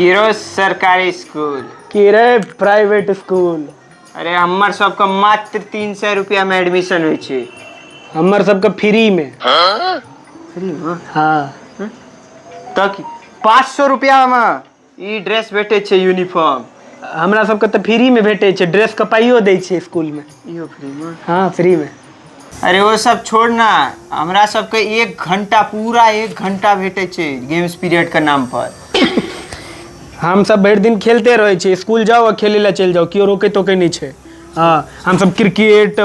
Kiro सरकारी school किरे private school. अरे हमर सबका मात्र 300 रुपया में एडमिशन हुई छे। हमर सबके फ्री में। फ्री में? हाँ तक 500 रुपया में ई ड्रेस भेटे छे, यूनिफॉर्म। हमरा सबके तो फ्री में भेटे छे, ड्रेस के पाइयो दै छे स्कूल में। इहो फ्री में? हाँ फ्री में। अरे वो सब छोड़ ना, हमरा सबके 1 घंटा पूरा 1 घंटा भेटे छे गेम्स पीरियड के नाम पर। हम सब भर दिन खेलते रहे छे, स्कूल जाओ और खेले ला चल जाओ, क्यों रोके टोके नहीं छे। हाँ हम सब क्रिकेटे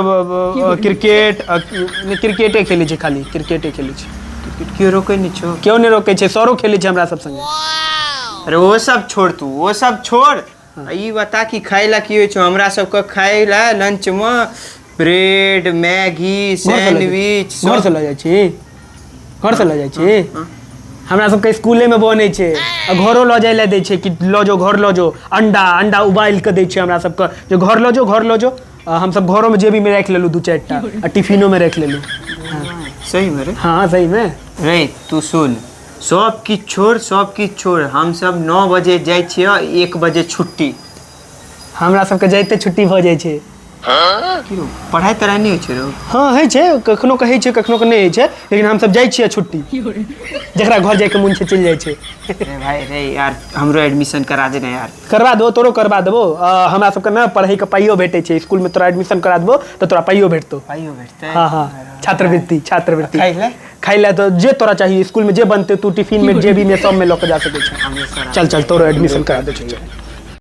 खेले छे, खाली क्रिकेटे खेले छे। क्यों रोके नहीं छो? क्यों नहीं रोके छे, सरो खेले छे हमरा सब संगे। अरे वो सब छोड़, तू वो सब छोड़। ई बता कि खाए ला की होय छो? हमरा सबके खाए ला लंच में ब्रेड, मैगी, सैंडविच घर से ले जाय छी, घर से ले जाय छी। हमरा सबके स्कूले में बने छे, घरो ल जाय ला दै छे कि लो जो घर लो जो। अंडा उबाल के दै छे हमरा सबके, जो घर लो जो। हम सब घरों में जेबी में रख लेलू 2-4 टा, और टिफिनो में रख लेलू। सही में रे? हाँ सही में रे। तू सुन, सब किछ छोड़। हम सब 9 बजे जाय छियै, 1 बजे छुट्टी। हमरा सबके जाइते छुट्टी भ जाय छे। क्यों पढ़ाई तराई नहीं होय छे रे? हाँ है छे, कखनो कहै छे कखनो के नहीं है छे, लेकिन हम सब जाय छियै छुट्टी। जकरा घर जाय के मन छे चल जाय छे। अरे भाई रे यार, हमरो एडमिशन करा दे ना यार। करवा दो, तोरो करवा देबो। हमरा सबके ना पढ़ाई के पाइयो भेटे छे, स्कूल में तोरा एडमिशन करा देबो तो तोरा पाइयो भेटतो। पाइयो भेटते? हाँ छात्रवृत्ति। खाई ला तो जे तोरा चाहिए स्कूल में जे बनते, तू टिफिन में जेबी में सब में लेके जा सके छे। चल तोरो एडमिशन करा दे।